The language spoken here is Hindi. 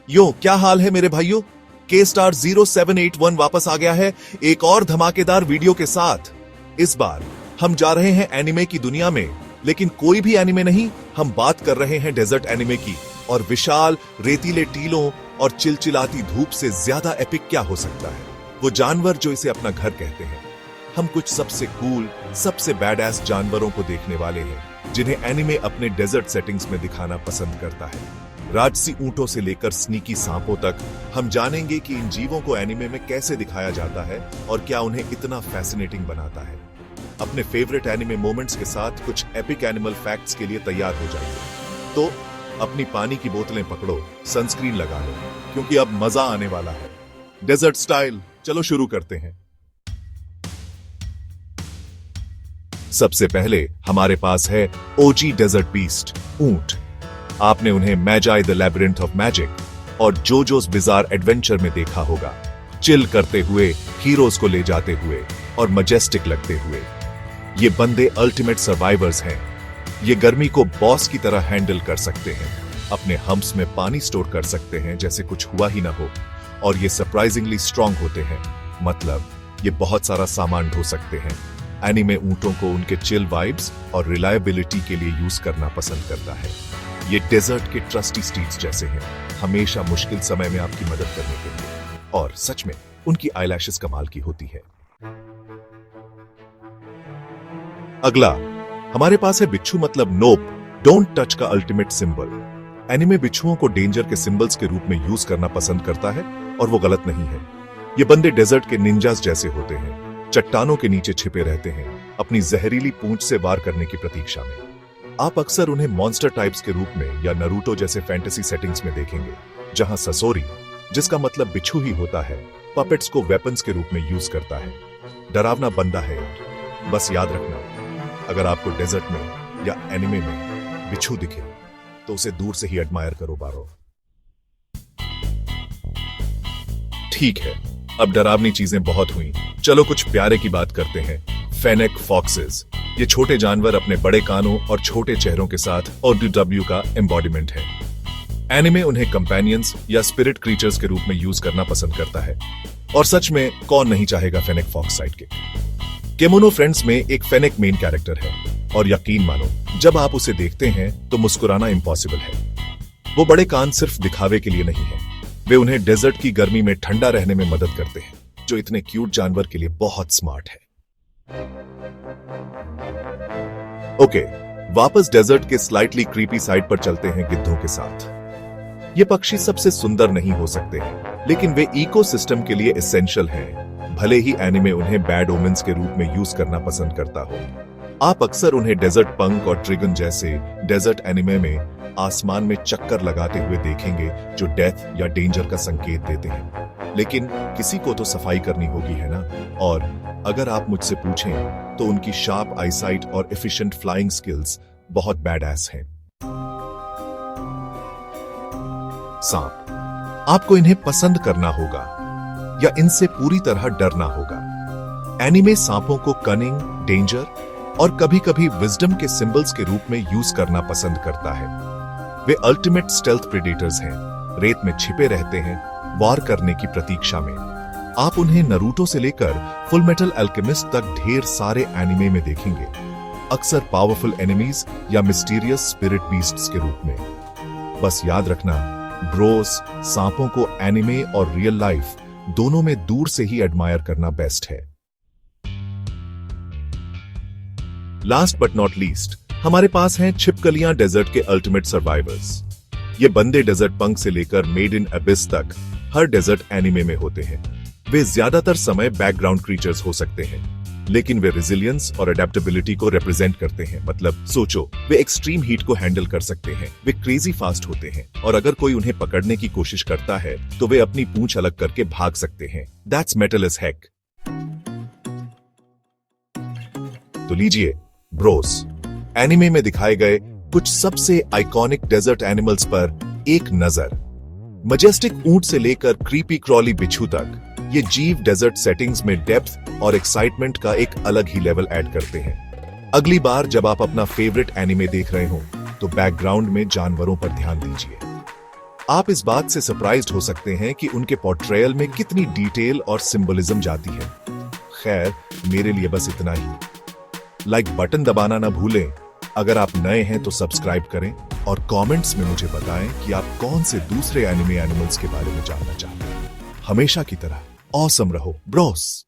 यो क्या हाल है मेरे भाइयों। के स्टार 0781 वापस आ गया है एक और धमाकेदार वीडियो के साथ। इस बार हम जा रहे हैं एनिमे की दुनिया में, लेकिन कोई भी एनिमे नहीं, हम बात कर रहे हैं डेजर्ट एनिमे की। और विशाल रेतीले टीलों और चिलचिलाती धूप से ज्यादा एपिक क्या हो सकता है। वो जानवर जो इसे अपना घर कहते हैं। हम कुछ सबसे कूल, सबसे बैडएस जानवरों को देखने वाले हैं जिन्हें एनिमे अपने डेजर्ट सेटिंग्स में दिखाना पसंद करता है। राजसी ऊंटों से लेकर स्नीकी सांपों तक हम जानेंगे कि इन जीवों को एनिमे में कैसे दिखाया जाता है और क्या उन्हें इतना फैसिनेटिंग बनाता है। अपने फेवरेट एनिमे मोमेंट्स के साथ कुछ एपिक एनिमल फैक्ट्स के लिए तैयार हो जाइए। तो अपनी पानी की बोतलें पकड़ो, सनस्क्रीन लगा लो, क्योंकि अब मजा आने वाला है डेजर्ट स्टाइल। चलो शुरू करते हैं। सबसे पहले हमारे पास है ओजी डेजर्ट बीस्ट, ऊंट। आपने उन्हें मैजाई द लैबिरिंथ ऑफ मैजिक और जोजोस बिजार एडवेंचर में देखा होगा, चिल करते हुए, हीरोज को ले जाते हुए और मजेस्टिक लगते हुए। ये बंदे अल्टीमेट सर्वाइवर्स हैं। ये गर्मी को बॉस की तरह हैंडल कर सकते हैं, अपने हम्प्स में पानी स्टोर कर सकते हैं जैसे कुछ हुआ ही ना हो, और ये सरप्राइजिंगली स्ट्रांग होते हैं। मतलब ये बहुत सारा सामान ढो सकते हैं। एनिमे ऊंटों को उनके चिल वाइब्स और रिलायबिलिटी के लिए यूज करना पसंद करता है। ये डेजर्ट के ट्रस्टी स्टीड्स जैसे हैं, हमेशा मुश्किल समय में आपकी मदद करने के लिए। और सच में उनकी आईलैशेस कमाल की होती है। अगला हमारे पास है बिच्छू, मतलब नोप, डोंट टच का अल्टीमेट सिंबल। एनिमे बिच्छुओं को डेंजर के सिंबल्स के रूप में यूज करना पसंद करता है और वो गलत नहीं है। ये बंदे डेजर्ट के निंजास जैसे होते हैं, चट्टानों के नीचे छिपे रहते हैं, अपनी जहरीली पूंछ से वार करने की प्रतीक्षा में। आप अक्सर उन्हें मॉन्स्टर टाइप्स के रूप में या नरूटो जैसे फैंटेसी सेटिंग्स में देखेंगे, जहां ससोरी, जिसका मतलब बिच्छू ही होता है, पपेट्स को वेपन्स के रूप में यूज करता है। डरावना बंदा है यार। बस याद रखना, अगर आपको डेजर्ट में या एनिमे में बिच्छू दिखे तो उसे दूर से ही एडमायर करो बारो। ठीक है, अब डरावनी चीजें बहुत हुई, चलो कुछ प्यारे की बात करते हैं। फेनेक फॉक्सेस। ये छोटे जानवर अपने बड़े कानों और छोटे चेहरों के साथ ODW का एम्बॉडीमेंट है। एनिमे उन्हें कंपेनियंस या स्पिरिट क्रीचर्स के रूप में यूज करना पसंद करता है। और सच में कौन नहीं चाहेगा फेनेक फॉक्स साइडकिक। केमोनो फ्रेंड्स में एक फेनेक मेन कैरेक्टर है, और यकीन मानो जब आप उसे देखते हैं तो मुस्कुराना इम्पॉसिबल है। वो बड़े कान सिर्फ दिखावे के लिए नहीं है, वे उन्हें डेजर्ट की गर्मी में ठंडा रहने में मदद करते हैं, जो इतने क्यूट जानवर के लिए बहुत स्मार्ट है। ओके, वापस डेजर्ट के स्लाइटली क्रीपी साइड पर चलते हैं गिद्धों के साथ। ये पक्षी सबसे सुंदर नहीं हो सकते हैं, लेकिन वे इकोसिस्टम के लिए एसेंशियल हैं, भले ही एनिमे उन्हें बैड ओमेंस के रूप में यूज करना पसंद करता हो। आप अक्सर उन्हें डेजर्ट पंक और ट्रिगन जैसे डेजर्ट एनिमे में आसमान में चक्कर लगाते हुए देखेंगे, जो डेथ या डेंजर का संकेत देते हैं। लेकिन किसी को तो सफाई करनी होगी, है ना? और अगर आप मुझसे पूछें तो उनकी शार्प आईसाइट और एफिशिएंट फ्लाइंग स्किल्स बहुत बैडएस हैं। सांप। आपको इन्हें पसंद करना होगा या इनसे पूरी तरह डरना होगा। एनिमे सांपों को कनिंग, डेंजर और कभी-कभी विजडम के सिंबल्स के रूप में यूज करना पसंद करता है। वे अल्टीमेट स्टेल्थ प्रेडेटर्स हैं, रेत में छिपे रहते हैं, वार करने की प्रतीक्षा में। आप उन्हें नरूटो से लेकर फुल मेटल अल्केमिस्ट तक ढेर सारे एनिमे में देखेंगे, अक्सर पावरफुल एनिमीज या मिस्टीरियस स्पिरिट बीस्ट्स के रूप में। बस याद रखना ब्रोस, सांपों को एनिमे और रियल लाइफ दोनों में दूर से ही एडमायर करना बेस्ट है। लास्ट बट नॉट लीस्ट, हमारे पास हैं छिपकलियां, डेजर्ट के अल्टीमेट सर्वाइवर्स। ये बंदे डेजर्ट पंक से लेकर मेड इन अबिस तक हर डेजर्ट एनिमे में होते हैं। वे ज्यादातर समय बैकग्राउंड क्रीचर्स हो सकते हैं, लेकिन वे रेजिलियंस और अडेप्टेबिलिटी को रिप्रेजेंट करते हैं। मतलब सोचो, वे एक्सट्रीम हीट को हैंडल कर सकते हैं, वे क्रेजी फास्ट होते हैं, और अगर कोई उन्हें पकड़ने की कोशिश करता है तो वे अपनी पूंछ अलग करके भाग सकते हैं। दैट्स मेटल एज हेक। तो लीजिए ब्रोस, एनिमे में दिखाए गए कुछ सबसे आइकॉनिक डेजर्ट एनिमल्स पर एक नजर। मजेस्टिक ऊंट से लेकर क्रीपी क्रॉली बिच्छू तक, ये जीव डेजर्ट सेटिंग्स में डेप्थ और एक्साइटमेंट का एक अलग ही लेवल ऐड करते हैं। अगली बार जब आप अपना फेवरेट एनिमे देख रहे हो तो बैकग्राउंड में जानवरों पर ध्यान दीजिए। आप इस बात से सरप्राइज्ड हो सकते हैं कि उनके पोर्ट्रेयल में कितनी डिटेल और सिंबलिज्म जाती है। खैर, मेरे लिए बस इतना ही। लाइक बटन दबाना ना भूलें। अगर आप नए हैं तो सब्सक्राइब करें और कमेंट्स में मुझे बताएं कि आप कौन से दूसरे एनिमे एनिमल्स के बारे में जानना चाहते हैं। हमेशा की तरह ऑसम रहो ब्रोस।